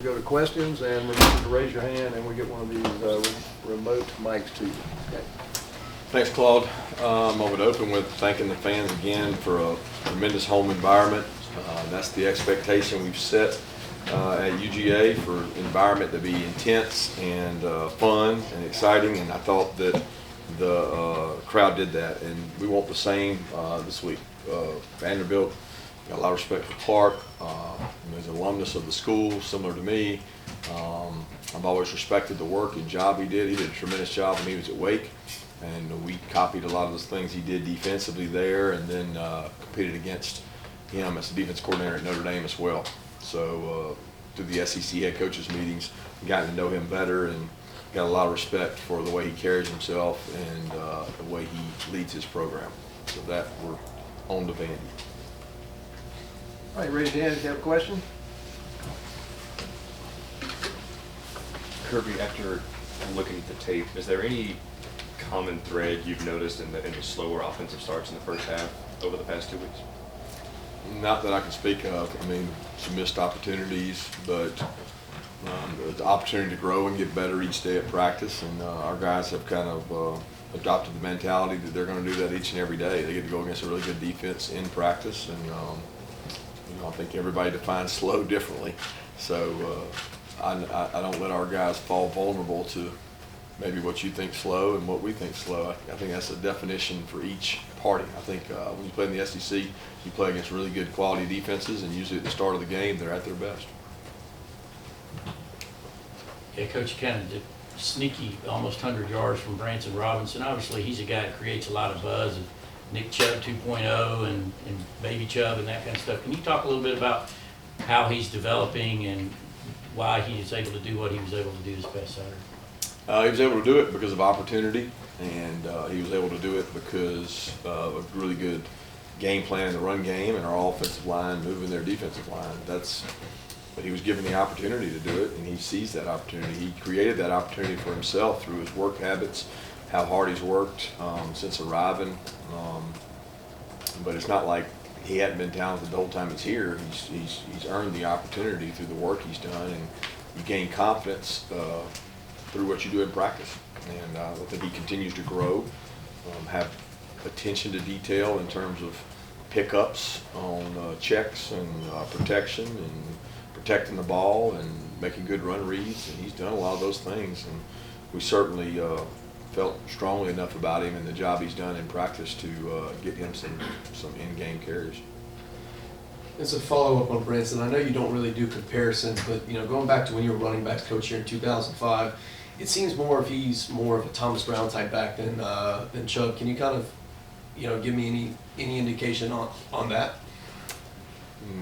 Go to questions, and remember to raise your hand, and we get one of these remote mics to you. Okay. Thanks, Claude. I would open with thanking the fans again for a tremendous home environment. That's the expectation we've set at UGA, for environment to be intense and fun and exciting, and I thought that the crowd did that, and we want the same this week. Vanderbilt got a lot of respect for Clark. He's an alumnus of the school, similar to me. I've always respected the work and job he did. He did a tremendous job when he was at Wake, and we copied a lot of those things he did defensively there, and then competed against him as the defense coordinator at Notre Dame as well. So through the SEC head coaches meetings, we got to know him better and got a lot of respect for the way he carries himself and the way he leads his program. So that we're on to Vandy. All right, raise your hand if you have a question. Kirby, after looking at the tape, is there any common thread you've noticed in the slower offensive starts in the first half over the past 2 weeks? Not that I can speak of. I mean, some missed opportunities, but the opportunity to grow and get better each day at practice, and our guys have kind of adopted the mentality that they're going to do that each and every day. They get to go against a really good defense in practice, and I think everybody defines slow differently. So I don't let our guys fall vulnerable to maybe what you think slow and what we think slow. I think that's a definition for each party. I think when you play in the SEC, you play against really good quality defenses, and usually at the start of the game, they're at their best. Yeah, Coach, you kind of did sneaky, almost 100 yards from Branson Robinson. Obviously, he's a guy that creates a lot of buzz, and Nick Chubb 2.0 and Baby Chubb and that kind of stuff. Can you talk a little bit about how he's developing and why he is able to do what he was able to do this past Saturday? He was able to do it because of opportunity, and he was able to do it because of a really good game plan in the run game and our offensive line moving their defensive line. But he was given the opportunity to do it, and he seized that opportunity. He created that opportunity for himself through his work habits, how hard he's worked since arriving. But it's not like he hadn't been talented the whole time he's here. He's earned the opportunity through the work he's done, and you gain confidence through what you do in practice. And I think he continues to grow, have attention to detail in terms of pickups on checks and protection and protecting the ball and making good run reads, and he's done a lot of those things. And we certainly felt strongly enough about him and the job he's done in practice to get him some in-game carries. As a follow-up on Branson, I know you don't really do comparisons, but going back to when you were running backs coach here in 2005, it seems he's more of a Thomas Brown type back than Chubb. Can you kind of give me any indication on that?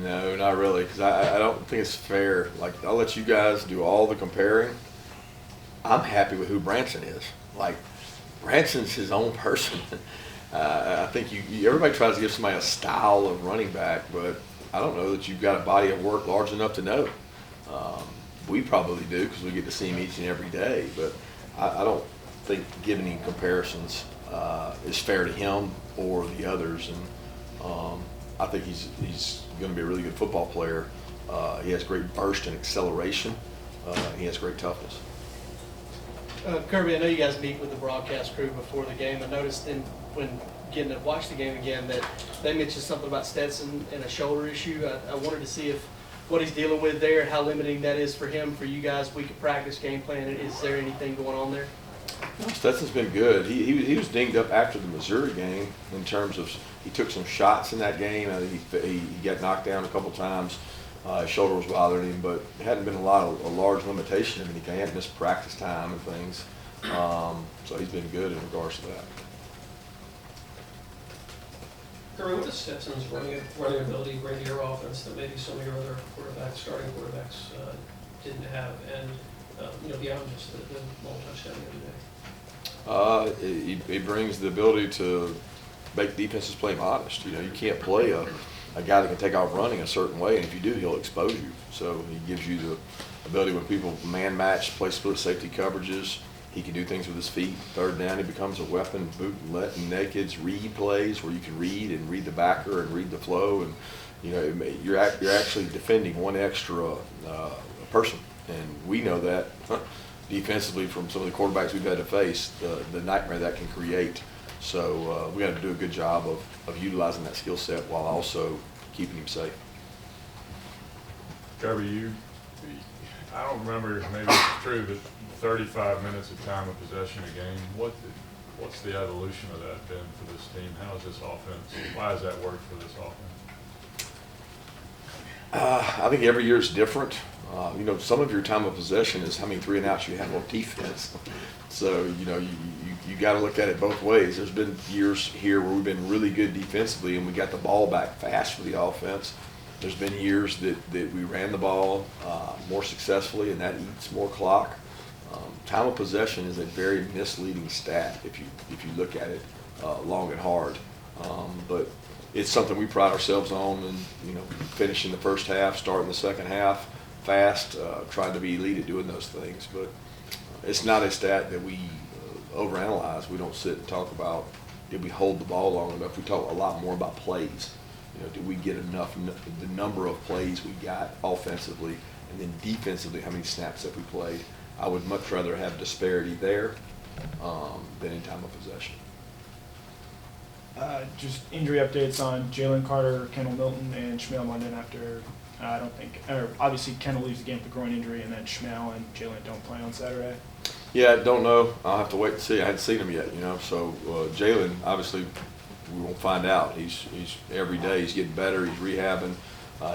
No, not really, because I don't think it's fair. Like, I'll let you guys do all the comparing. I'm happy with who Branson is. Like, Branson's his own person. I think everybody tries to give somebody a style of running back, but I don't know that you've got a body of work large enough to know. We probably do because we get to see him each and every day, but I don't think giving him comparisons is fair to him or the others. And I think he's going to be a really good football player. He has great burst and acceleration. He has great toughness. Kirby, I know you guys meet with the broadcast crew before the game. I noticed when getting to watch the game again that they mentioned something about Stetson and a shoulder issue. I wanted to see what he's dealing with there, how limiting that is for him, for you guys, week of practice, game plan. Is there anything going on there? No, Stetson's been good. He was dinged up after the Missouri game in terms of he took some shots in that game. I think he got knocked down a couple times. His shoulder was bothering him, but it hadn't been a large limitation. I mean, he hadn't missed practice time and things. So he's been good in regards to that. Kirby, what does Stetson's running ability bring to your offense that maybe some of your other starting quarterbacks didn't have, and beyond just the long touchdown the other day? He brings the ability to make defenses play modest. You can't play a guy that can take off running a certain way, and if you do, he'll expose you. So he gives you the ability when people man match, play split safety coverages. He can do things with his feet. Third down, he becomes a weapon. Boot, letting nakeds, read plays where you can read the backer and read the flow, and you're actually defending one extra person And we know that defensively from some of the quarterbacks we've had to face, the nightmare that can create. So we got to do a good job of utilizing that skill set while also keeping him safe. Kirby, I don't remember, maybe it's true, but 35 minutes of time of possession a game, what's the evolution of that been for this team? How is this offense, why has that worked for this offense? I think every year is different. You know, some of your time of possession is how many 3 and outs you have on defense. So, you know, you got to look at it both ways. There's been years here where we've been really good defensively and we got the ball back fast for the offense. There's been years that we ran the ball more successfully, and that eats more clock. Time of possession is a very misleading stat if you look at it long and hard. But it's something we pride ourselves on, and you know, finishing the first half, starting the second half fast, trying to be elite at doing those things. But it's not a stat that we overanalyze. We don't sit and talk about did we hold the ball long enough. We talk a lot more about plays. You know, did we get enough, the number of plays we got offensively, and then defensively, how many snaps that we played. I would much rather have disparity there than in time of possession. Just injury updates on Jalen Carter, Kendall Milton, and Shmuel London after, obviously Kendall leaves the game with a groin injury, and then Shmuel and Jalen don't play on Saturday. Yeah, don't know. I'll have to wait and see. I hadn't seen him yet, you know. So Jalen, obviously, we won't find out. He's every day he's getting better. He's rehabbing.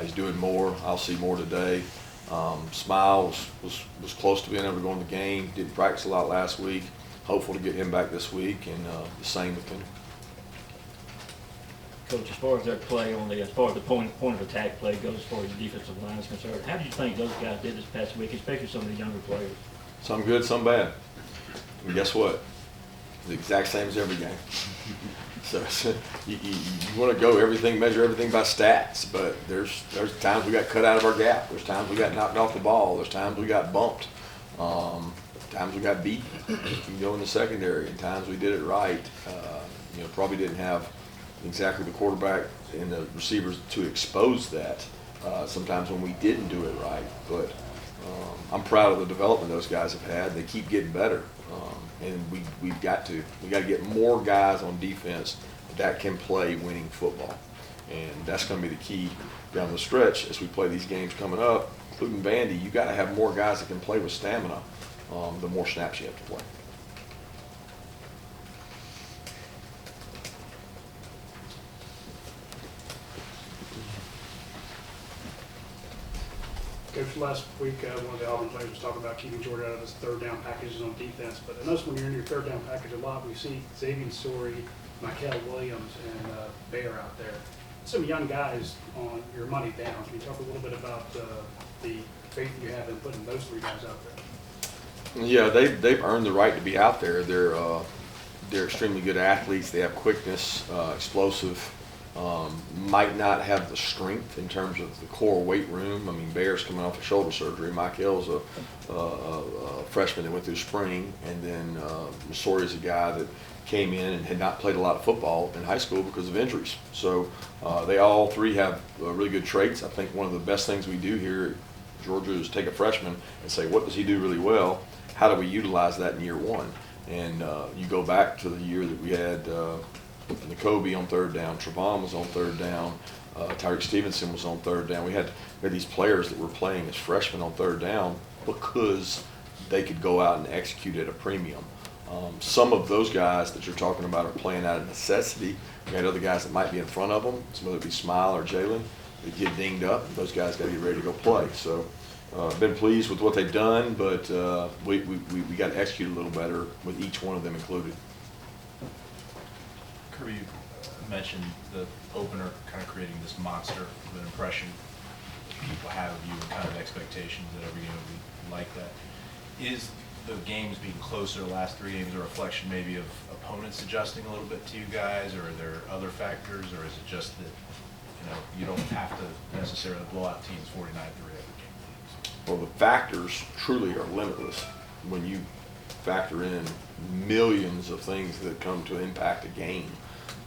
He's doing more. I'll see more today. Smile was close to being able to go in the game. Didn't practice a lot last week. Hopeful to get him back this week, and the same with him. Coach, as far as their play as far as the point of attack play goes, as far as the defensive line is concerned, how do you think those guys did this past week, especially some of the younger players? Some good, some bad. And guess what? The exact same as every game. So you want to go measure everything by stats, but there's times we got cut out of our gap. There's times we got knocked off the ball. There's times we got bumped. Times we got beat. You go in the secondary, and times we did it right. You know, probably didn't have exactly the quarterback and the receivers to expose that. Sometimes when we didn't do it right, but I'm proud of the development those guys have had. They keep getting better, and we've got to get more guys on defense that can play winning football, and that's going to be the key down the stretch as we play these games coming up, including Vandy. You got to have more guys that can play with stamina. The more snaps you have to play. Coach, last week one of the Auburn players was talking about keeping Georgia out of his third down packages on defense, but I notice when you're in your third down package a lot, we see Xavier Story, Michael Williams, and Bear out there. Some young guys on your money down. Can you talk a little bit about the faith you have in putting those 3 guys out there? Yeah, they've earned the right to be out there. They're extremely good athletes. They have quickness, explosive. Might not have the strength in terms of the core weight room. I mean, Bear's coming off of shoulder surgery. Michael's a freshman that went through spring, and then Masoria's a guy that came in and had not played a lot of football in high school because of injuries. So they all 3 have really good traits. I think one of the best things we do here at Georgia is take a freshman and say, what does he do really well? How do we utilize that in year 1? And you go back to the year that we had N'Kobe on third down, Trevon was on third down, Tyreek Stevenson was on third down. We had these players that were playing as freshmen on third down because they could go out and execute at a premium. Some of those guys that you're talking about are playing out of necessity. We had other guys that might be in front of them, whether it be Smile or Jalen, they get dinged up. Those guys got to get ready to go play. So been pleased with what they've done, but we got to execute a little better with each one of them included. Kirby, you mentioned the opener kind of creating this monster of an impression people have of you and kind of expectations that every game will be like that. Is the games being closer, the last 3 games, a reflection maybe of opponents adjusting a little bit to you guys, or are there other factors, or is it just that you don't have to necessarily blow out teams 49-3 every game? Well, the factors truly are limitless when you factor in millions of things that come to impact a game,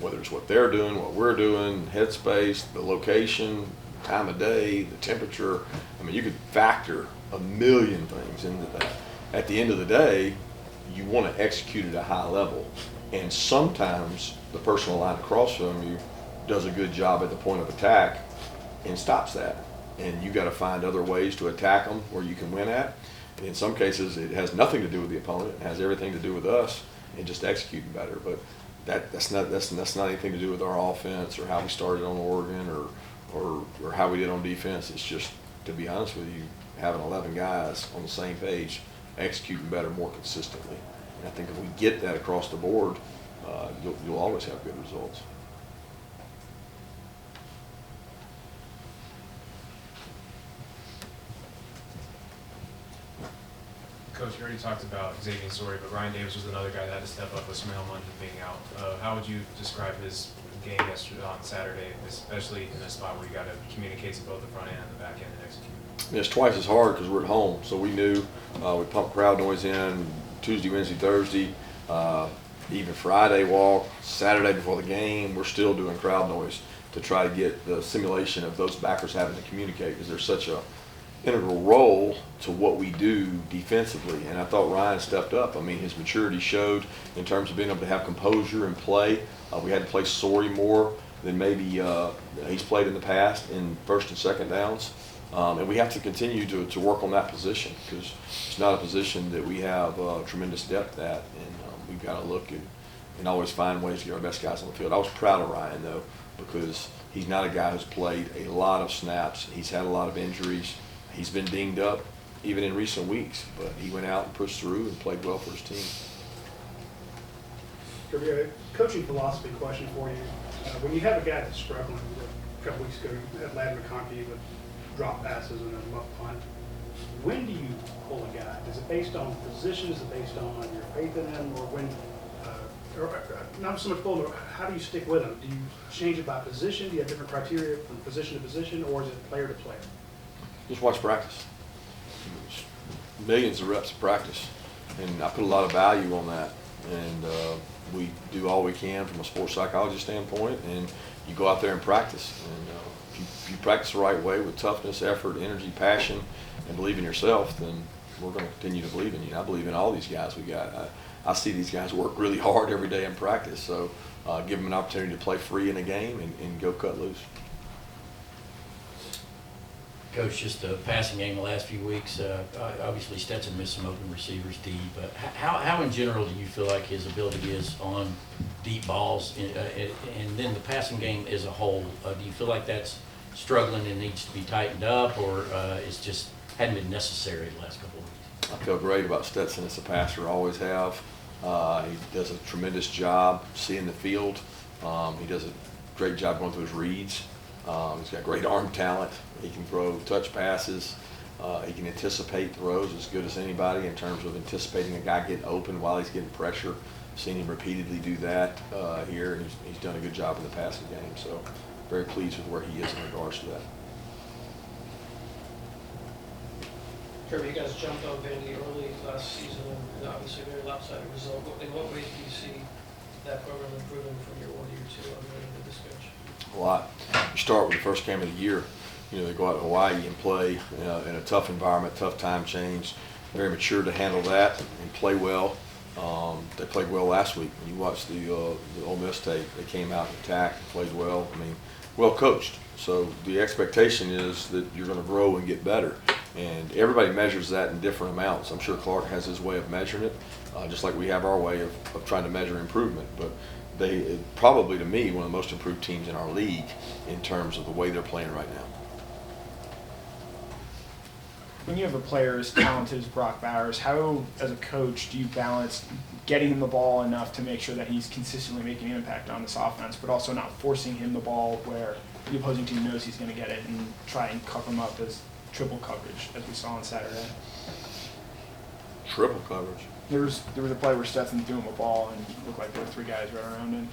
whether it's what they're doing, what we're doing, headspace, the location, time of day, the temperature. I mean, you could factor a million things into that. At the end of the day, you want to execute at a high level, and sometimes the person on the line across from you does a good job at the point of attack and stops that. And you got to find other ways to attack them where you can win at. And in some cases, it has nothing to do with the opponent; it has everything to do with us and just executing better. But that's not anything to do with our offense or how we started on Oregon or how we did on defense. It's just, to be honest with you, having 11 guys on the same page, executing better more consistently. And I think if we get that across the board, you'll always have good results. Coach, you already talked about Xavier Story, but Ryan Davis was another guy that had to step up with Smell London being out. How would you describe his game yesterday on Saturday, especially in a spot where you got to communicate to both the front end and the back end and execute? It's twice as hard because we're at home, so we knew we pumped crowd noise in Tuesday, Wednesday, Thursday, even Friday walk, Saturday before the game. We're still doing crowd noise to try to get the simulation of those backers having to communicate, because there's such a integral role to what we do defensively. And I thought Ryan stepped up. I mean, his maturity showed in terms of being able to have composure and play. We had to play Sorey more than maybe he's played in the past in first and second downs. And we have to continue to work on that position, because it's not a position that we have tremendous depth at. And we've got to look and always find ways to get our best guys on the field. I was proud of Ryan, though, because he's not a guy who's played a lot of snaps. He's had a lot of injuries. He's been dinged up even in recent weeks, but he went out and pushed through and played well for his team. Kirby, a coaching philosophy question for you. When you have a guy that's struggling, a couple weeks ago you had Ladd McConkey with drop passes and a muff punt, when do you pull a guy? Is it based on position? Is it based on your faith in him? Or when, not so much pull, how do you stick with him? Do you change it by position? Do you have different criteria from position to position, or is it player to player? Just watch practice. Millions of reps of practice, and I put a lot of value on that. And we do all we can from a sports psychology standpoint, and you go out there and practice. And if you practice the right way with toughness, effort, energy, passion, and believe in yourself, then we're going to continue to believe in you. And I believe in all these guys we got. I see these guys work really hard every day in practice, so give them an opportunity to play free in a game and go cut loose. Coach, just the passing game the last few weeks, obviously Stetson missed some open receivers deep, but how in general do you feel like his ability is on deep balls, and then the passing game as a whole? Do you feel like that's struggling and needs to be tightened up, or it's just hadn't been necessary the last couple of weeks? I feel great about Stetson as a passer, always have. He does a tremendous job seeing the field. He does a great job going through his reads. He's got great arm talent. He can throw touch passes. He can anticipate throws as good as anybody in terms of anticipating a guy getting open while he's getting pressure. Seen him repeatedly do that here, and he's done a good job in the passing game. So very pleased with where he is in regards to that. Kirby, you guys jumped on Vandy early last season, and obviously a very lopsided result. In what ways do you see that program improving from your 1 year to on this coach? A lot. You start with the first game of the year. You know, they go out to Hawaii and play in a tough environment, tough time change. Very mature to handle that and play well. They played well last week. When you watch the Ole Miss tape, they came out and attacked and played well. I mean, well coached. So the expectation is that you're going to grow and get better. And everybody measures that in different amounts. I'm sure Clark has his way of measuring it, just like we have our way of trying to measure improvement. But they probably, to me, one of the most improved teams in our league in terms of the way they're playing right now. When you have a player as talented as Brock Bowers, how, as a coach, do you balance getting him the ball enough to make sure that he's consistently making an impact on this offense, but also not forcing him the ball where the opposing team knows he's going to get it and try and cover him up as triple coverage, as we saw on Saturday? Triple coverage? There was a play where Stetson threw him a ball and it looked like there were 3 guys right around him.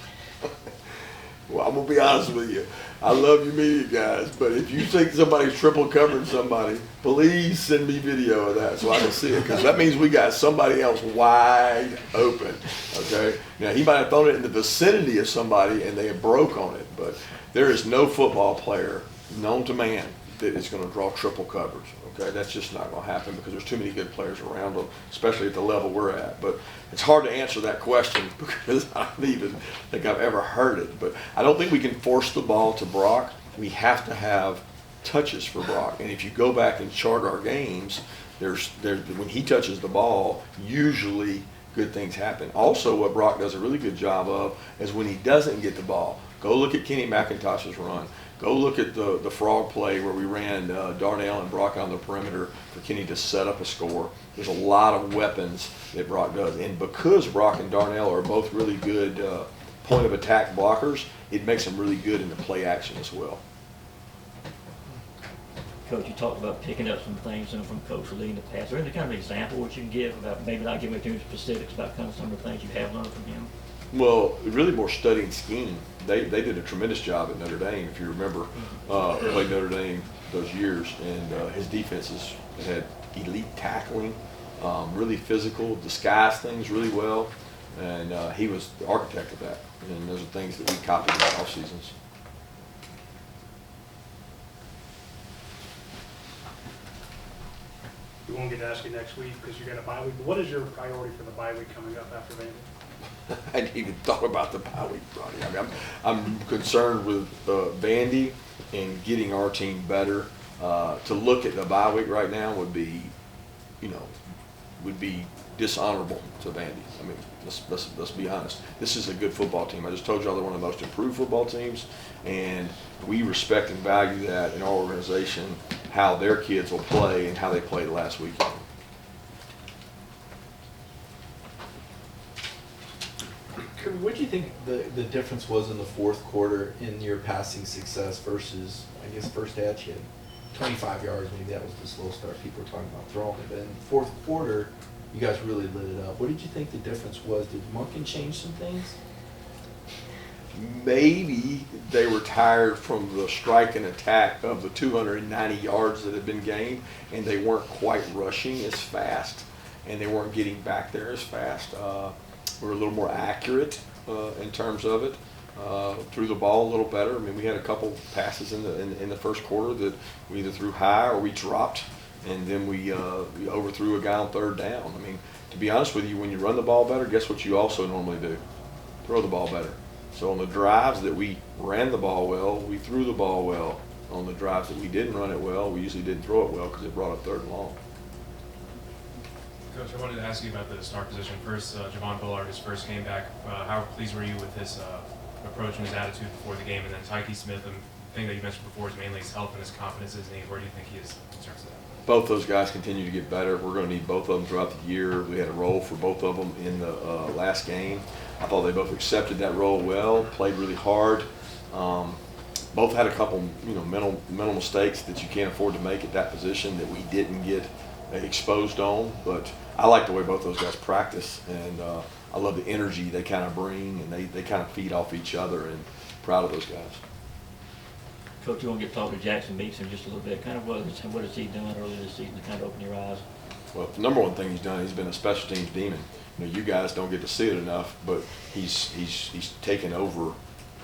Well, I'm going to be honest with you. I love you media guys, but if you think somebody's triple covering somebody, please send me video of that so I can see it, because that means we got somebody else wide open, okay? Now, he might have thrown it in the vicinity of somebody and they broke on it, but there is no football player known to man that is going to draw triple coverage. Okay, that's just not going to happen because there's too many good players around them, especially at the level we're at. But it's hard to answer that question because I don't even think I've ever heard it. But I don't think we can force the ball to Brock. We have to have touches for Brock. And if you go back and chart our games, there's when he touches the ball, usually good things happen. Also, what Brock does a really good job of is when he doesn't get the ball. Go look at Kenny McIntosh's run. Go look at the frog play where we ran Darnell and Brock on the perimeter for Kenny to set up a score. There's a lot of weapons that Brock does. And because Brock and Darnell are both really good point of attack blockers, it makes them really good in the play action as well. Coach, you talked about picking up some things from Coach Lee in the past. Is there any kind of example what you can give about, maybe not giving too many specifics about kind of some of the things you have learned from him? Well, really more studying scheme. They did a tremendous job at Notre Dame, if you remember. Played Notre Dame those years, and his defenses had elite tackling, really physical, disguised things really well, and he was the architect of that. And those are things that we copied in the off seasons. We won't get to ask you next week because you got a bye week. But what is your priority for the bye week coming up after Vandy? I didn't even thought about the bye week, Ronnie. I mean, I'm concerned with Vandy and getting our team better. To look at the bye week right now would be, would be dishonorable to Vandy. I mean, let's be honest. This is a good football team. I just told y'all they're one of the most improved football teams, and we respect and value that in our organization, how their kids will play and how they played last weekend. Kirby, what do you think the difference was in the fourth quarter in your passing success versus, I guess, first half you had 25 yards, maybe that was the slow start people were talking about throwing it, but in the fourth quarter, you guys really lit it up. What did you think the difference was? Did Monken change some things? Maybe they were tired from the strike and attack of the 290 yards that had been gained, and they weren't quite rushing as fast, and they weren't getting back there as fast. We're a little more accurate in terms of it. Threw the ball a little better. I mean, we had a couple passes in the first quarter that we either threw high or we dropped, and then we overthrew a guy on third down. I mean, to be honest with you, when you run the ball better, guess what you also normally do? Throw the ball better. So on the drives that we ran the ball well, we threw the ball well. On the drives that we didn't run it well, we usually didn't throw it well because it brought up third and long. Coach, I wanted to ask you about the star position. First, Javon Bullard, his first game back. How pleased were you with his approach and his attitude before the game? And then Tyke Smith, the thing that you mentioned before is mainly his health and his confidence, his knees. Where do you think he is in terms of that? Both those guys continue to get better. We're going to need both of them throughout the year. We had a role for both of them in the last game. I thought they both accepted that role well, played really hard. Both had a couple, mental mistakes that you can't afford to make at that position that we didn't get exposed on. But I like the way both those guys practice, and I love the energy they kind of bring, and they kind of feed off each other, and proud of those guys. Coach, you want to get talking to Jackson Meeks in just a little bit. Kind of what has he done earlier this season to kind of open your eyes? Well, the number one thing he's done, he's been a special teams demon. You guys don't get to see it enough, but he's taken over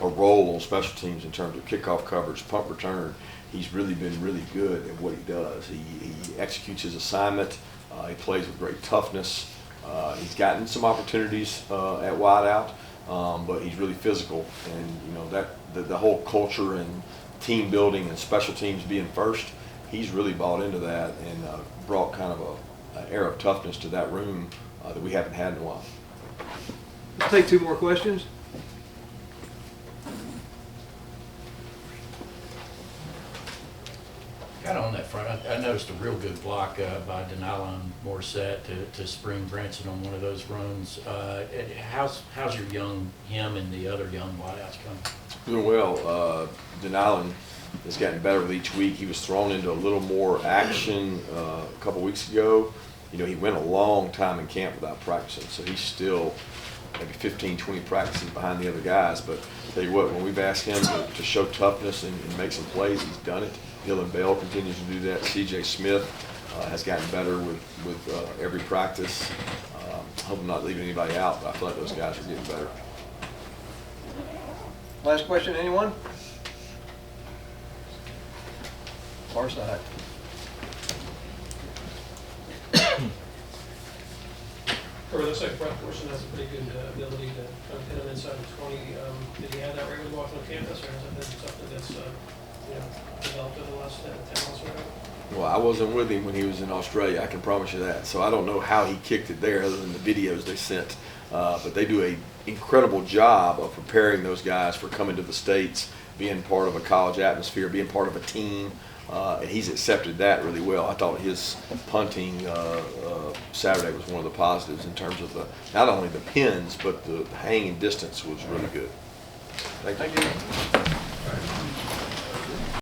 a role on special teams in terms of kickoff coverage, punt return. He's really been really good at what he does. He executes his assignment. He plays with great toughness. He's gotten some opportunities at wideout, but he's really physical. And that the whole culture and team building and special teams being first, he's really bought into that and brought kind of an air of toughness to that room that we haven't had in a while. Let's take two more questions. Kind of on that front, I noticed a real good block by Denala and Morissette to spring Branson on one of those runs. How's him and the other young wideouts coming? Doing well. Denalen has gotten better with each week. He was thrown into a little more action a couple weeks ago. He went a long time in camp without practicing, so he's still maybe 15, 20 practices behind the other guys. But I'll tell you what, when we've asked him to show toughness and make some plays, he's done it. Dylan Bell continues to do that. C.J. Smith has gotten better with every practice. I hope I'm not leaving anybody out, but I feel like those guys are getting better. Last question, anyone? far side. Or it looks like Brett Forson has a pretty good ability to kind of hit him inside the 20. Did he have that regularly walking on campus, or has that been something that's developed over the last 10 months or whatever? Well, I wasn't with him when he was in Australia, I can promise you that. So I don't know how he kicked it there other than the videos they sent. But they do an incredible job of preparing those guys for coming to the States, being part of a college atmosphere, being part of a team. And he's accepted that really well. I thought his punting Saturday was one of the positives in terms of not only the pins, but the hanging distance was really good. Thank you. Thank you.